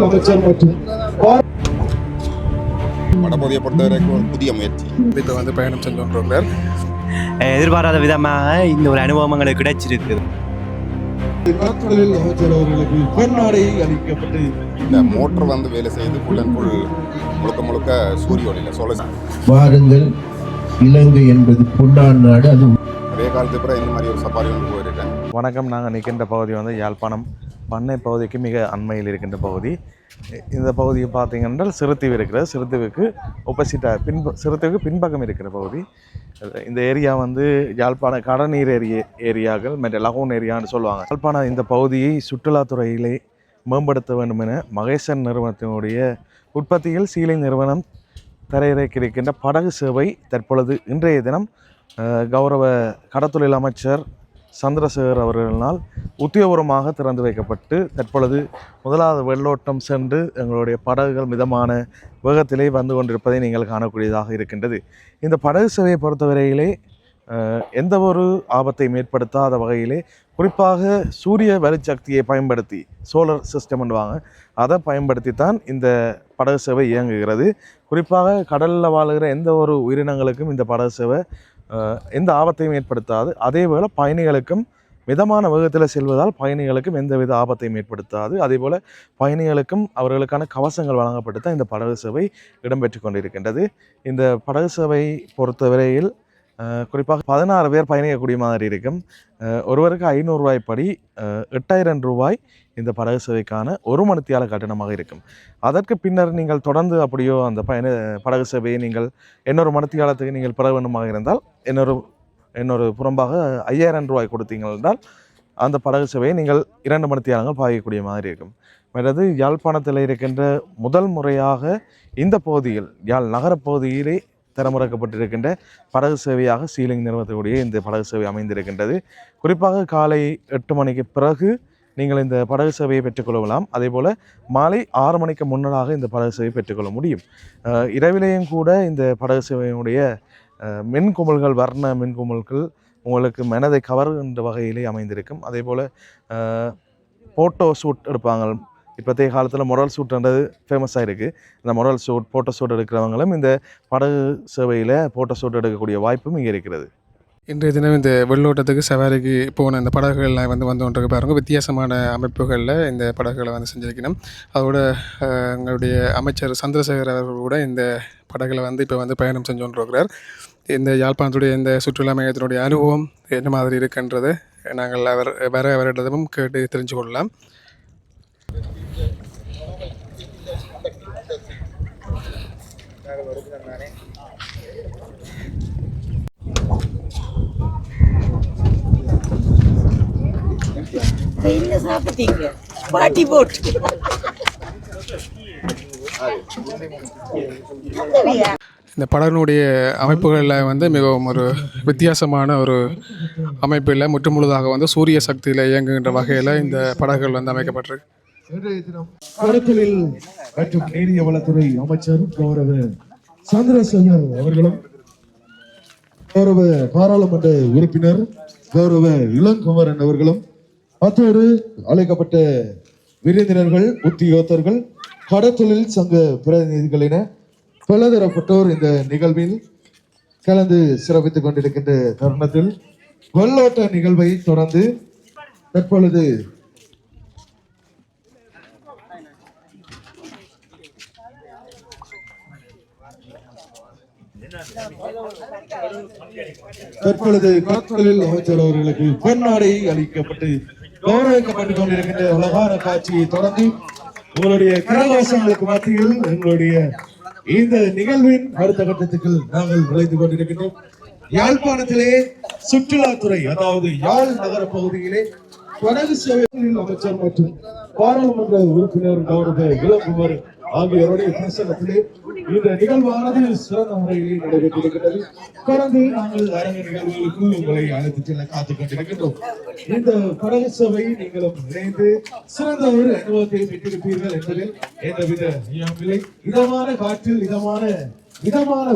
அமைச்சர் மற்றும் வடபகுதியை பொறுத்தவரைக்கும் ஒரு புதிய முயற்சி. இப்போ வந்து பயணம் செஞ்சு கொண்டிருக்கிறார். எதிர்பாராத விதமாக இந்த ஒரு அனுபவம் எங்களுக்கு கிடைச்சிருக்கு. கடற்தொழில் அமைச்சர் அவர்களுக்கு பொன்னாடை அளிக்கப்பட்டு இந்த மோட்டர் வந்து வேலை செய்து ஃபுல் அண்ட் ஃபுல் முழுக்க சூரிய ஒளியில் சோழ வாருங்கள், இலங்கை என்பது பொன்னான் நாடு. அது அதே காலத்துக்கு பிறகு இந்த மாதிரி ஒரு சஃபாரி வந்து போயிருக்கேன். வணக்கம். நாங்கள் நிற்கின்ற பகுதி வந்து யாழ்ப்பாணம் பண்ணை பகுதிக்கு மிக அண்மையில் இருக்கின்ற பகுதி. இந்த பகுதியை பார்த்தீங்கன்னா சிறுத்தீவு இருக்கிறது. சிறுத்தீவுக்கு ஒப்போசிட்டாக சிறுத்தீவுக்கு பின்பக்கம் இருக்கிற பகுதி. இந்த ஏரியா வந்து யாழ்ப்பாண கடநீர் ஏரியாக்கள் மற்ற லகூன் ஏரியான்னு சொல்லுவாங்க. யாழ்ப்பாணம் இந்த பகுதியை சுற்றுலாத்துறையிலே மேம்படுத்த வேண்டும் என மகேசன் நிறுவனத்தினுடைய உற்பத்தியில் சீலிங் நிறுவனம் தரையிறக்கியிருக்கின்ற படகு சேவை தற்பொழுது இன்றைய தினம் கௌரவ கடற்தொழில் அமைச்சர் சந்திரசேகர் அவர்களினால் உத்தியோகபூர்வமாக திறந்து வைக்கப்பட்டு தற்பொழுது முதலாவது வெள்ளோட்டம் சென்று எங்களுடைய படகுகள் மிதமான வேகத்திலே வந்து கொண்டிருப்பதை நீங்கள் காணக்கூடியதாக இருக்கின்றது. இந்த படகு சேவையை பொறுத்தவரையிலே எந்த ஒரு ஆபத்தையும் ஏற்படுத்தாத வகையிலே குறிப்பாக சூரிய வெளிச்சக்தியை பயன்படுத்தி சோலார் சிஸ்டம் பண்ணுவாங்க, அதை பயன்படுத்தி தான் இந்த படகு சேவை இயங்குகிறது. குறிப்பாக கடலில் வாழுகிற எந்த ஒரு உயிரினங்களுக்கும் இந்த படகு சேவை எந்த ஆபத்தையும் ஏற்படுத்தாது. அதேபோல் பயணிகளுக்கும் மிதமான வேகத்தில் செல்வதால் பயணிகளுக்கும் எந்தவித ஆபத்தையும் ஏற்படுத்தாது. அதேபோல் பயணிகளுக்கும் அவர்களுக்கான கவசங்கள் வழங்கப்பட்டு தான் இந்த படகு சேவை இடம்பெற்று கொண்டிருக்கின்றது. இந்த படகு சேவை பொறுத்தவரையில் குறிப்பாக 16 பேர் பயணிக்கக்கூடிய மாதிரி இருக்கும். ஒருவருக்கு 500 ரூபாய் படி 8000 ரூபாய் இந்த படகு சேவைக்கான ஒரு மணித்தியால கட்டணமாக இருக்கும். அதற்கு பின்னர் நீங்கள் தொடர்ந்து அப்படியோ அந்த படகு சேவையை நீங்கள் இன்னொரு மணித்தியாலத்துக்கு நீங்கள் பெற வேண்டுமாக இருந்தால் இன்னொரு புறம்பாக 5000 ரூபாய் கொடுத்தீங்கள் என்றால் அந்த படகு சேவையை நீங்கள் 2 மணித்தியாலங்கள் பாயக்கூடிய மாதிரி இருக்கும். மற்றது யாழ்ப்பாணத்தில் இருக்கின்ற முதல் முறையாக இந்த பகுதியில் யாழ் நகரப்பகுதியிலே தரமுறைக்கப்பட்டிருக்கின்ற படகு சேவையாக சீலிங் நிறுவனத்துடைய இந்த படகு சேவை அமைந்திருக்கின்றது. குறிப்பாக காலை 8 மணிக்கு பிறகு நீங்கள் இந்த படகு சேவையை பெற்றுக்கொள்ளலாம். அதேபோல் மாலை 6 மணிக்கு முன்னதாக இந்த படகு சேவையை பெற்றுக்கொள்ள முடியும். இரவிலேயும் கூட இந்த படகு சேவையினுடைய மின்குமிழ்கள், வர்ண மின்குமிழ்கள் உங்களுக்கு மனதை கவர்கின்ற வகையிலே அமைந்திருக்கும். அதேபோல் ஃபோட்டோ ஷூட் எடுப்பாங்க. இப்போத்தைய காலத்தில் மொரல் ஷூட்ன்றது ஃபேமஸாக இருக்குது. இந்த மொரல் ஷூட், ஃபோட்டோ ஷூட் எடுக்கிறவங்களும் இந்த படகு சேவையில் ஃபோட்டோ ஷூட் எடுக்கக்கூடிய வாய்ப்பும் இங்கே இருக்கிறது. இன்றைய தினம் இந்த வெள்ளோட்டத்துக்கு சவாரிக்கு போன இந்த படகுகள்லாம் வந்து கொண்டிருக்க பாருங்க. வித்தியாசமான அமைப்புகளில் இந்த படகுகளை வந்து செஞ்சுருக்கணும். அதோட எங்களுடைய அமைச்சர் சந்திரசேகர் அவர்கள் கூட இந்த படகுகளை வந்து இப்போ வந்து பயணம் செஞ்சு கொண்டிருக்கிறார். இந்த யாழ்ப்பாணத்துடைய இந்த சுற்றுலா மையத்தினுடைய அனுபவம் என்ன மாதிரி இருக்குன்றதை நாங்கள் அவரிடமும் கேட்டு தெரிஞ்சு கொள்ளலாம். என்ன சாப்பிட்டீங்க? பாட்டி போட்டு இந்த படகுனுடைய அமைப்புகளில் வந்து மிகவும் ஒரு வித்தியாசமான ஒரு அமைப்பில் முற்றுமுழுதாக வந்து சூரிய சக்தியில் இயங்குகின்ற வகையில் இந்த படகுகள் வந்து அமைக்கப்பட்டிருக்கு. கடற்தொழில் மற்றும் நீரிய வளத்துறை அமைச்சர் கௌரவ சந்திரசேகர் அவர்களும் கௌரவ பாராளுமன்ற உறுப்பினர் கௌரவ இளங்குமரன் அவர்களும் மற்றொரு அழைக்கப்பட்ட விருந்தினர்கள், உத்தியோகத்தர்கள், கடற்தொழில் சங்க பிரதிநிதிகள் என பலதரப்பட்டோர் இந்த நிகழ்வில் கலந்து சிறப்பித்துக் கொண்டிருக்கின்ற தருணத்தில் வெள்ளோட்ட நிகழ்வை தொடர்ந்து தற்பொழுது கடற்தொழில் அமைச்சர் அவர்களுக்கு பொன்னாடை அளிக்கப்பட்டு கௌரவிக்கப்பட்டுக் கொண்டிருக்கின்ற அழகான காட்சியை தொடர்ந்து உங்களுடைய கரகோஷங்களுக்கு மத்தியில் எங்களுடைய இந்த நிகழ்வின் அடுத்த கட்டத்துக்கு நாங்கள் நுழைந்து கொண்டிருக்கின்றோம். யாழ்ப்பாணத்திலே சுற்றுலாத்துறை, அதாவது யாழ் நகர பகுதியிலே படகு சேவை அமைச்சர் மற்றும் பாராளுமன்ற உறுப்பினர் கௌரவ இளங்குமர் ஆகியோருடைய பிரசனத்திலே இந்த நிகழ்வானது சிறந்த முறையிலே நடைபெற்றிருக்கிறது. தொடர்ந்து நாங்கள் அரங்க நிகழ்வுகளுக்கு உங்களை அழைத்து செல்ல காத்துக் கொண்டிருக்கின்றோம். இந்த படகு சேவை நீங்களும் இணைந்து சிறந்த ஒரு அனுபவத்தை பெற்றிருப்பீர்கள் என்பதில் எந்தவித ஐயமில்லை. இதமான காற்றில் இதமான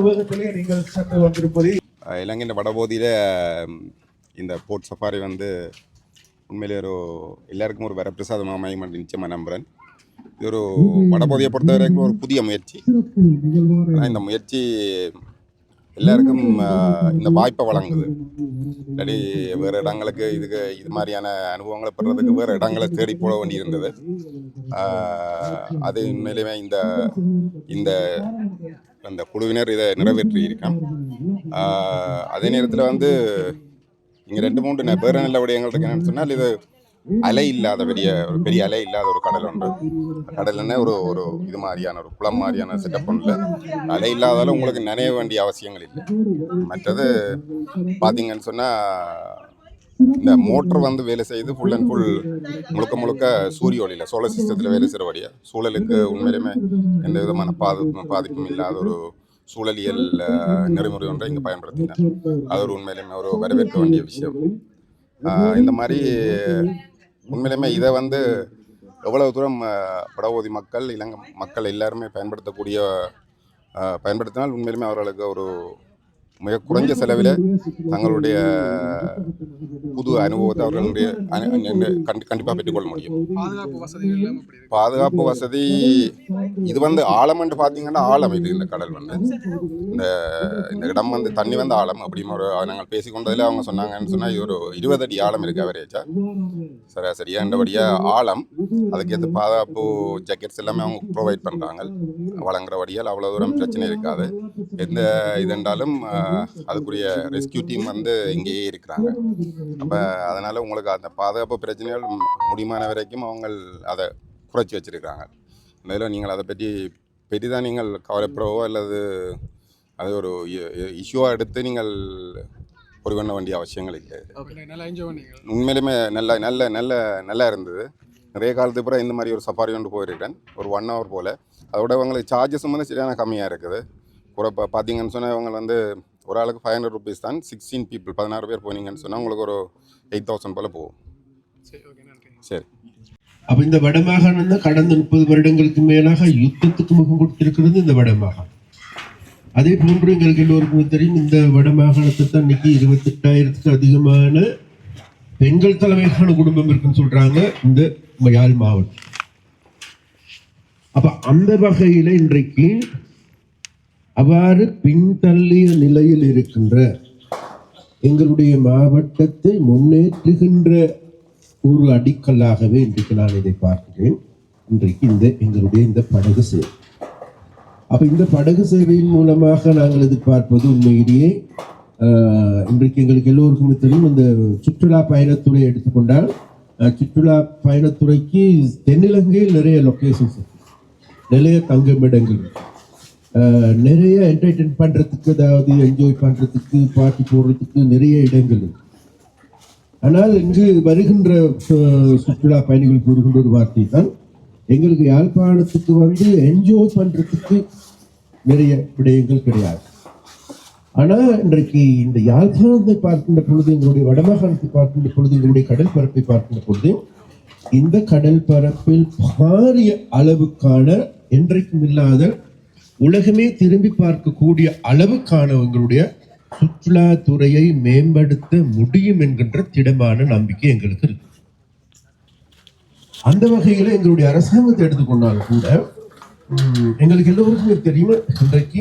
வேகத்திலே நீங்கள் சென்று வந்திருப்பதை இலங்கையின் வடபகுதியில் இந்த போட் சஃபாரி வந்து உண்மையிலே எல்லாருக்கும் ஒரு வரப்பிரசாதமாக அமையும் நிச்சயமாக நம்புகிறேன். இது ஒரு வடபகுதியை பொறுத்த வரைக்கும் ஒரு புதிய முயற்சி. ஆனால் இந்த முயற்சி எல்லாருக்கும் இந்த வாய்ப்பை வழங்குது. இல்லாட்டி வேறு இடங்களுக்கு இது மாதிரியான அனுபவங்களை பெறுறதுக்கு வேறு இடங்களை தேடி போட வேண்டியிருந்தது. அது உண்மையிலுமே இந்த அந்த குழுவினர் இதை நிறைவேற்றி இருக்கோம். அதே நேரத்தில் வந்து இங்கே 2-3 வேறு நல்ல விடயங்கள் இருக்கு. என்னென்னு சொன்னால் இது அலை இல்லாத பெரிய அலை இல்லாத ஒரு கடல் ஒன்று. கடல்னா ஒரு இது மாதிரியான ஒரு குளம் மாதிரியான செட்டப் ஒன்றில் அலை இல்லாதாலும் உங்களுக்கு நினைய வேண்டிய அவசியங்கள் இல்லை. மற்றது பார்த்தீங்கன்னு சொன்னால் இந்த மோட்டர் வந்து வேலை செய்து ஃபுல் அண்ட் ஃபுல் முழுக்க சூரிய ஒளியில் சோலார் சிஸ்டத்தில் வேலை செய்கிறபடியாக சூழலுக்கு உண்மையிலுமே எந்த விதமான பாதிப்பும் இல்லாத ஒரு சூழலியல் நெறிமுறை ஒன்றை இங்கே பயன்படுத்தினார். அது ஒரு உண்மையிலுமே ஒரு வரவேற்க வேண்டிய விஷயம். இந்த மாதிரி உண்மையிலுமே இதை வந்து எவ்வளவு தூரம் வடபகுதி மக்கள் இலங்கை மக்கள் எல்லாருமே பயன்படுத்தினால் உண்மையிலுமே அவர்களுக்கு ஒரு மிக குறைஞ்ச செலவில் தங்களுடைய புது அனுபவத்தை அவர்களுடைய கண்டிப்பாக பெற்றுக்கொள்ள முடியும். பாதுகாப்பு வசதி இது வந்து ஆழம் என்று பார்த்தீங்கன்னா ஆழம் இது. இந்த கடல் வந்து இந்த இடம் வந்து தண்ணி வந்து ஆழம் அப்படின்னு நாங்கள் பேசிக்கொண்டதில் அவங்க சொன்னாங்கன்னு சொன்னால் இது ஒரு 20 அடி ஆழம் இருக்குது அவரேச்சா சரியாண்டபடியாக ஆழம். அதுக்கேற்ற பாதுகாப்பு ஜாக்கெட்ஸ் எல்லாமே அவங்க ப்ரொவைட் பண்ணுறாங்க. வழங்குறபடியால் அவ்வளோ தூரம் பிரச்சனை இருக்காது. எந்த இதென்றாலும் அதுக்குரிய ரெஸ்கியூ டீம் வந்து இங்கேயே இருக்கிறாங்க. அப்போ அதனால் உங்களுக்கு அந்த பாதுகாப்பு பிரச்சனைகள் முடியுமான வரைக்கும் அவங்க அதை குறைச்சி வச்சுருக்காங்க. மேலும் நீங்கள் அதை பற்றி பெரிதாக நீங்கள் கவலைப்படவோ அல்லது அதை ஒரு இஷ்யூவாக எடுத்து நீங்கள் பொறி பண்ண வேண்டிய அவசியங்கள் இல்லை. உண்மையிலுமே நல்லா இருந்தது. நிறைய காலத்துக்கு பிறகு இந்த மாதிரி ஒரு சஃபாரி ஒன்று போயிருக்கேன், ஒரு 1 hour போல். அதோட அவங்களுக்கு சார்ஜஸும் வந்து சரியான கம்மியாக இருக்குது. கூட பார்த்தீங்கன்னு சொன்னால் இவங்க வந்து ஒரு ஆளுக்கு 500 rupees தான். 16 people 16 பேர் போனீங்கன்னு சொன்னால் உங்களுக்கு ஒரு 8,000 போல் போகும். சரி. அப்போ இந்த வடமாகாணம் தான் கடந்த 30 வருடங்களுக்கு மேலாக யுத்தத்துக்கு முகம் கொடுத்திருக்கிறது இந்த வடமாகாணம். அதே போன்று எங்களுக்கு எல்லோருக்கும் தெரியும், இந்த வடமாகாணத்தை தான் இன்னைக்கு 28,000க்கு அதிகமான பெண்கள் தலைமையிலான குடும்பம் இருக்குன்னு சொல்றாங்க இந்த யாழ் மாவட்டம். அப்ப அந்த வகையில இன்றைக்கு அவ்வாறு பின்தள்ளிய நிலையில் இருக்கின்ற எங்களுடைய மாவட்டத்தை முன்னேற்றுகின்ற ஒரு அடிக்கல்லாகவே இன்றைக்கு நான் இதை பார்க்கிறேன். இன்றைக்கு எங்களுடைய இந்த படகு சேவை. அப்ப இந்த படகு சேவையின் மூலமாக நாங்கள் எதிர்பார்ப்பது உண்மையிலேயே இன்றைக்கு எங்களுக்கு எல்லோருக்குமே தெரியும், இந்த சுற்றுலா பயணத்துறை எடுத்துக்கொண்டால் சுற்றுலா பயணத்துறைக்கு தென்னிலங்கையில் நிறைய லொக்கேஷன்ஸ், நிறைய தங்குமிடங்கள், நிறைய என்டர்டெயின் பண்ணுறதுக்கு, அதாவது என்ஜாய் பண்ணுறதுக்கு, பாட்டி போடுறதுக்கு நிறைய இடங்கள் இருக்கு. ஆனால் இங்கு வருகின்ற சுற்றுலா பயணிகள் கூறுகின்ற ஒரு வார்த்தை தான், எங்களுக்கு யாழ்ப்பாணத்துக்கு வந்து என்ஜாய் பண்ணுறதுக்கு நிறைய விடயங்கள் கிடையாது. ஆனால் இன்றைக்கு இந்த யாழ்ப்பாணத்தை பார்க்கின்ற பொழுது, எங்களுடைய வடமாகாணத்தை பார்க்கின்ற பொழுது, எங்களுடைய கடல் பரப்பை பார்க்கின்ற பொழுது, இந்த கடல் பரப்பில் பாரிய அளவுக்கான என்றைக்கும் இல்லாத உலகமே திரும்பி பார்க்கக்கூடிய அளவுக்கான எங்களுடைய சுற்றுலா துறையை மேம்படுத்த முடியும் என்கின்ற திடமான நம்பிக்கை எங்களுக்கு இருக்கு. அந்த வகையில் எங்களுடைய அரசாங்கத்தை எடுத்துக்கொண்டாலும் கூட எங்களுக்கு எல்லோருக்குமே தெரியும், இன்றைக்கு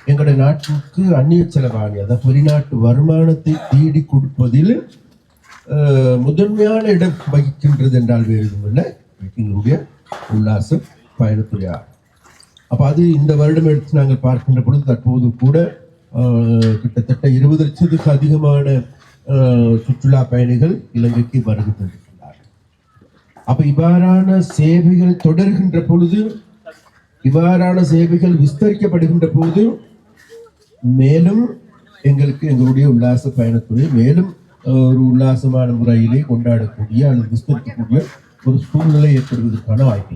எங்களுடைய நாட்டுக்கு அந்நிய செலவாணி, அதாவது வெளிநாட்டு வருமானத்தை தேடி கொடுப்பதில் முதன்மையான இடம் வகிக்கின்றது என்றால் வேறு எதுவுமில்லை எங்களுடைய உல்லாச பயணத்துறையாகும். அப்போ அது இந்த வருடம் எடுத்து நாங்கள் பார்க்கின்ற பொழுது தற்போது கூட கிட்டத்தட்ட 20 லட்சத்துக்கு அதிகமான சுற்றுலா பயணிகள் இலங்கைக்கு வருகை தந்திருக்கிறார்கள். அப்ப இவ்வாறான சேவைகள் தொடர்கின்ற பொழுது, இவ்வாறான சேவைகள் விஸ்தரிக்கப்படுகின்ற போது, மேலும் எங்களுடைய உல்லாச பயணத்துறை மேலும் ஒரு உல்லாசமான முறையிலே கொண்டாடக்கூடிய அல்லது விஸ்தரிக்கக்கூடிய ஒரு சூழ்நிலை ஏற்படுவதற்கான வாய்ப்பு.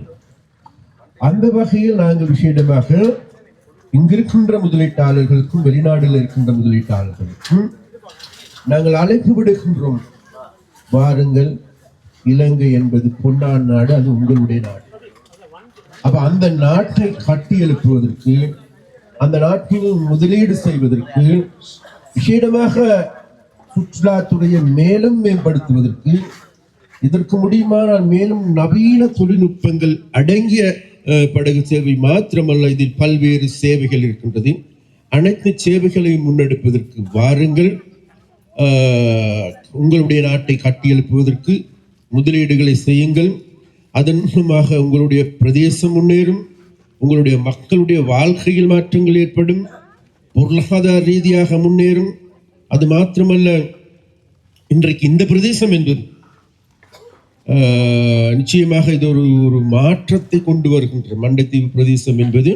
அந்த வகையில் நாங்கள் விசேடமாக இங்கிருக்கின்ற முதலீட்டாளர்களுக்கும் வெளிநாடுகளில் இருக்கின்ற முதலீட்டாளர்களுக்கும் நாங்கள் அழைப்பு விடுகின்றோம். வாருங்கள், இலங்கை என்பது பொன்னான் நாடு, அது உங்களுடைய நாடு. அப்ப அந்த நாட்டை கட்டி எழுப்புவதற்கு, அந்த நாட்டில் முதலீடு செய்வதற்கு, விசேடமாக சுற்றுலாத்துறையை மேலும் மேம்படுத்துவதற்கு இதற்கு முடியுமானால் மேலும் நவீன தொழில்நுட்பங்கள் அடங்கிய படகு சேவை மாத்திரமல்ல, இதில் பல்வேறு சேவைகள் இருக்கின்றது. அனைத்து சேவைகளையும் முன்னெடுப்பதற்கு வாருங்கள். உங்களுடைய நாட்டை கட்டியெழுப்புவதற்கு முதலீடுகளை செய்யுங்கள். அதன் மூலமாக உங்களுடைய பிரதேசம் முன்னேறும், உங்களுடைய மக்களுடைய வாழ்க்கையில் மாற்றங்கள் ஏற்படும், பொருளாதார ரீதியாக முன்னேறும். அது மாத்திரமல்ல, இன்றைக்கு இந்த பிரதேசம் என்பது நிச்சயமாக இது ஒரு மாற்றத்தை கொண்டு வருகின்ற மண்டைத்தீவு பிரதேசம் என்பது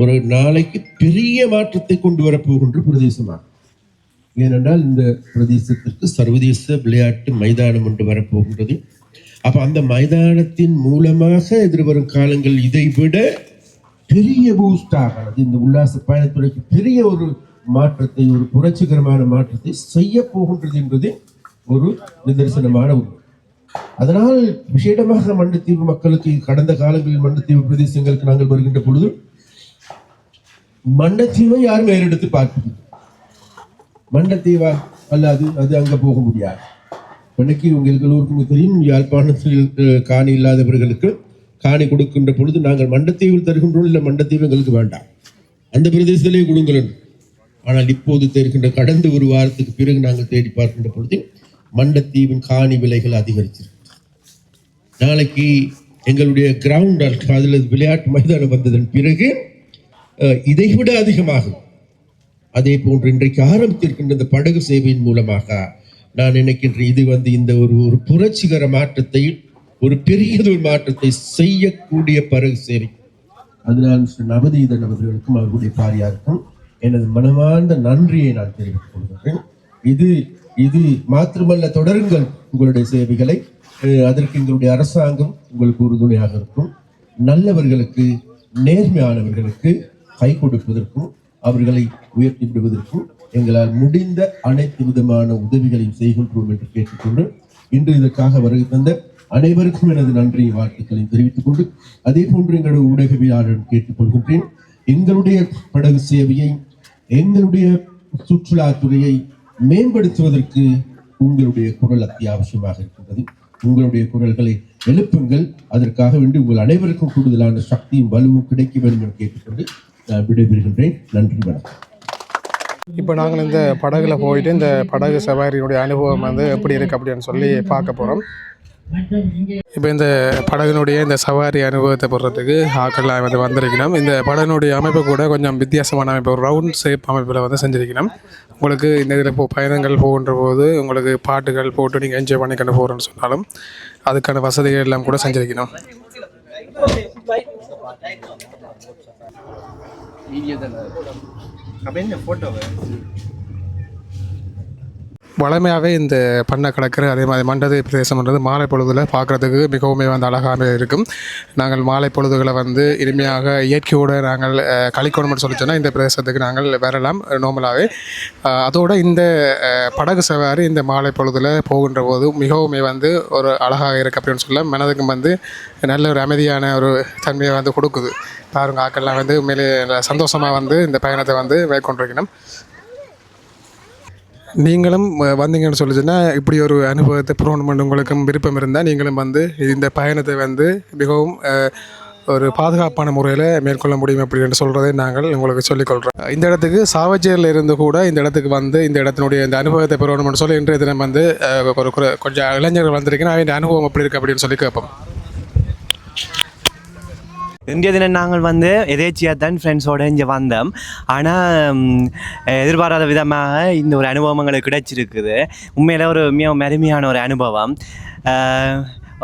ஒரு நாளைக்கு பெரிய மாற்றத்தை கொண்டு வரப்போகின்ற பிரதேசமாகும். ஏனென்றால் இந்த பிரதேசத்திற்கு சர்வதேச விளையாட்டு மைதானம் ஒன்று வரப்போகின்றது. அப்ப அந்த மைதானத்தின் மூலமாக எதிர்வரும் காலங்கள் இதைவிட பெரிய பூஸ்டாக இந்த உல்லாச பயணத்துறைக்கு பெரிய ஒரு மாற்றத்தை, ஒரு புரட்சிகரமான மாற்றத்தை செய்ய போகின்றது என்பது ஒரு நிதர்சனமான உண்மை. அதனால் விசேடமாக மண்டைத்தீவு மக்களுக்கு கடந்த காலங்களில் மண்டைத்தீவு பிரதேசங்களுக்கு நாங்கள் வருகின்ற பொழுது மண்டைத்தீவை யாரும் ஏறெடுத்து பார்க்கவில்லை. மண்டைத்தீவா அல்ல, அது அங்க போக முடியாது. இன்னைக்கு உங்களுக்கு எல்லோருக்கும் தெரியும், யாழ்ப்பாணத்தில் காணி இல்லாதவர்களுக்கு காணி கொடுக்கின்ற பொழுது நாங்கள் மண்டைத்தீவில் தருகின்றோம், இல்லை மண்டைத்தீவு எங்களுக்கு வேண்டாம், அந்த பிரதேசத்திலே கொடுங்கள். ஆனால் இப்போது தெரிகின்ற கடந்த ஒரு வாரத்துக்கு பிறகு நாங்கள் தேடி பார்க்கின்ற பொழுது மண்டைத்தீவின் காணி விலைகள் அதிகரிச்சிருக்கு. நாளைக்கு எங்களுடைய கிரவுண்ட் அதில் விளையாட்டு மைதானம் வந்ததன் பிறகு இதைவிட அதிகமாகும். அதே போன்று இன்றைக்கு ஆரம்பித்திருக்கின்ற இந்த படகு சேவையின் மூலமாக நான் நினைக்கின்றேன் இது இந்த ஒரு புரட்சிகர மாற்றத்தை, ஒரு பெரியதொரு மாற்றத்தை செய்யக்கூடிய படகு சேவை. அதனால் மிஸ்டர் நவநீதன் அவர்களுக்கும் அவர்களுடைய பாரியாருக்கும் எனது மனமார்ந்த நன்றியை நான் தெரிவித்துக் கொள்கிறேன். இது மாத்திரமல்ல, தொடருங்கள் உங்களுடைய சேவைகளை. அதற்கு எங்களுடைய அரசாங்கம் உங்களுக்கு உறுதுணையாக இருக்கும். நல்லவர்களுக்கு, நேர்மையானவர்களுக்கு கை கொடுப்பதற்கும் அவர்களை உயர்த்தி விடுவதற்கும் எங்களால் முடிந்த அனைத்து விதமான உதவிகளையும் செய்கின்றோம் என்று கேட்டுக்கொண்டு இன்று இதற்காக வருகை தந்த அனைவருக்கும் எனது நன்றி வாழ்த்துக்களையும் தெரிவித்துக் கொண்டு அதே போன்று எங்களுடைய ஊடகவியலாளரிடம் கேட்டுக்கொள்கின்றேன். எங்களுடைய படகு சேவையை, எங்களுடைய சுற்றுலாத்துறையை மேம்படுத்துவதற்கு உங்களுடைய குரல் அத்தியாவசியமாக இருக்கின்றது. உங்களுடைய குரல்களை எழுப்புங்கள். அதற்காக வேண்டி உங்கள் அனைவருக்கும் கூடுதலான சக்தியும் வலுவும் கிடைக்க வேண்டும் என்று கேட்டுக்கொண்டு நான் விடைபெறுகின்றேன். நன்றி, வணக்கம். இப்போ நாங்கள் இந்த படகுல போயிட்டு இந்த படகு சவாரியினுடைய அனுபவம் எப்படி இருக்குது அப்படின்னு சொல்லி பார்க்க போகிறோம். இப்போ இந்த படகுனுடைய இந்த சவாரி அனுபவத்தை போடுறதுக்கு ஆக்கெல்லாம் வந்திருக்கணும். இந்த படகுனுடைய அமைப்பு கூட கொஞ்சம் வித்தியாசமான அமைப்பு, ஒரு ரவுண்ட் ஷேப் அமைப்பில் செஞ்சிருக்கணும். உங்களுக்கு இந்த இதில் பயணங்கள் போகின்ற போது உங்களுக்கு பாட்டுகள் போட்டு நீங்கள் என்ஜாய் பண்ணிக்கொண்டு போகிறோன்னு சொன்னாலும் அதுக்கான வசதிகள் எல்லாம் கூட செஞ்சிருக்கணும். வளமையாகவே இந்த பண்ணை கடற்கரை அதே மாதிரி மண்டதீவு பிரதேசம்ன்றது மாலை பொழுதில் பார்க்குறதுக்கு மிகவும் அழகாக இருக்கும். நாங்கள் மாலை பொழுதுகளை இனிமையாக இயற்கையோடு நாங்கள் கழிக்கணும்னு சொல்லி சொன்னால் இந்த பிரதேசத்துக்கு நாங்கள் வரலாம் நார்மலாகவே. அதோடு இந்த படகு சவாரி இந்த மாலை பொழுதில் போகின்ற போது மிகவும் ஒரு அழகாக இருக்குது அப்படின்னு சொல்ல மனதுக்கு நல்ல ஒரு அமைதியான ஒரு தன்மையை கொடுக்குது. பாருங்க, ஆக்கெல்லாம் உண்மையிலே சந்தோஷமாக இந்த பயணத்தை மேற்கொண்டிருக்கணும். நீங்களும் வந்தீங்கன்னு சொல்லிச்சுன்னா இப்படி ஒரு அனுபவத்தை ப்ரோன் உங்களுக்கும் விருப்பம் இருந்தால் நீங்களும் இந்த பயணத்தை மிகவும் ஒரு பாதுகாப்பான முறையில் மேற்கொள்ள முடியும் அப்படின்னு சொல்கிறதை நாங்கள் உங்களுக்கு சொல்லிக்கொள்கிறோம். இந்த இடத்துக்கு சாவச்சேரியில் இருந்து கூட இந்த இடத்துக்கு இந்த இடத்தினுடைய இந்த அனுபவத்தை பெறணும்னு சொல்லி இன்றைய தினம் ஒரு கொஞ்சம் இளைஞர்கள் வந்திருக்கேன். இந்த அனுபவம் எப்படி இருக்குது அப்படின்னு சொல்லி கேட்போம். இன்றைய தினம் நாங்கள் எதேச்சியாக தான் ஃப்ரெண்ட்ஸோடு இங்கே வந்தோம். ஆனால் எதிர்பாராத விதமாக இந்த ஒரு அனுபவம் எங்களுக்கு கிடைச்சிருக்குது. உண்மையில் ஒரு மிக அருமையான ஒரு அனுபவம்.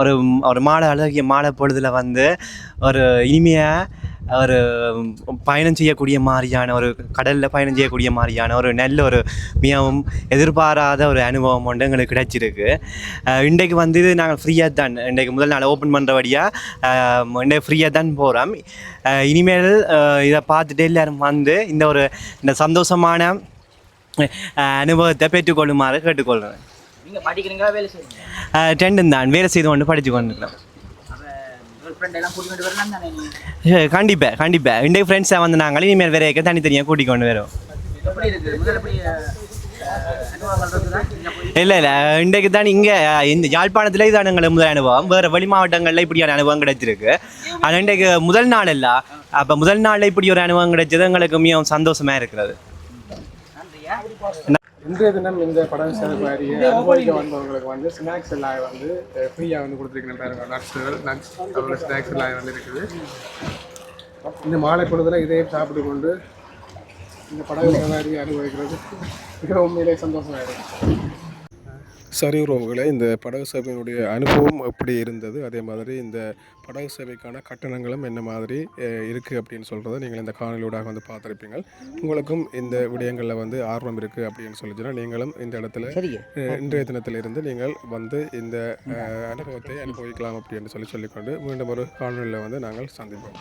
ஒரு ஒரு அழகிய மாலை பொழுதில் ஒரு இனிமையாக ஒரு பயணம் செய்யக்கூடிய மாதிரியான, ஒரு கடலில் பயணம் செய்யக்கூடிய மாதிரியான ஒரு நல்ல ஒரு மிகவும் எதிர்பாராத ஒரு அனுபவம் ஒன்று எங்களுக்கு கிடைச்சிருக்கு. இன்றைக்கு இது நாங்கள் ஃப்ரீயாக தான், இன்றைக்கு முதல் நாள் ஓப்பன் பண்ணுறபடியாக இன்றைக்கு ஃப்ரீயாக தான் போகிறோம். இனிமேல் இதை பார்த்துட்டு எல்லோரும் இந்த சந்தோஷமான அனுபவத்தை பெற்றுக்கொள்ளுமாறு கேட்டுக்கொள்கிறேன். நீங்கள் படிக்கிறீங்களா, வேலை செய்யுங்க? ரெண்டும் தான், வேலை செய்து கொண்டு படித்து கொண்டுருக்கிறோம். கண்டிப்பாக இன்றைக்கு ஃப்ரெண்ட்ஸாக நாங்கள் இனிமேல் வேற தனித்தனியாக கூட்டிக் கொண்டு வரோம். இல்லை இல்லை இன்றைக்கு தான் இங்கே இந்த யாழ்ப்பாணத்தில் இதான் எங்களுக்கு முதல் அனுபவம். வேறு வெளி மாவட்டங்களில் இப்படியான அனுபவம் கிடைச்சிருக்கு. ஆனால் இன்றைக்கு முதல் நாள் இல்லை. அப்போ முதல் நாளில் இப்படி ஒரு அனுபவம் கிடைச்சது எங்களுக்கு மிகவும் சந்தோஷமாக இருக்கிறது. இன்றைய தினம் இந்த படகு சேவை மாதிரியே அனுபவிக்க வந்தவங்களுக்கு வந்து ஸ்நாக்ஸ் எல்லாம் வந்து ஃப்ரீயாக வந்து கொடுத்துருக்கீங்க. நட்ஸ் அதோட ஸ்நாக்ஸ் எல்லாம் வந்து இருக்குது. இந்த மாலை பொழுதில் இதையும் சாப்பிட்டு கொண்டு இந்த படகு சவாரி அனுபவிக்கிறது மிக உண்மையிலே சந்தோஷமாக இருக்குது. சரி உறவுகளே, இந்த படகு சேவையினுடைய அனுபவம் எப்படி இருந்தது, அதே மாதிரி இந்த படகு சேவைக்கான கட்டணங்களும் என்ன மாதிரி இருக்குது அப்படின்னு சொல்கிறத நீங்கள் இந்த காணொலியூடாக வந்து பார்த்துருப்பீங்க. உங்களுக்கும் இந்த விடயங்களில் வந்து ஆர்வம் இருக்குது அப்படின்னு சொல்லிச்சுன்னா நீங்களும் இந்த இடத்துல இன்றைய தினத்திலிருந்து நீங்கள் வந்து இந்த அனுபவத்தை அனுபவிக்கலாம் அப்படின்னு சொல்லிக்கொண்டு மீண்டும் ஒரு காணொலியில் வந்து நாங்கள் சந்திப்போம்.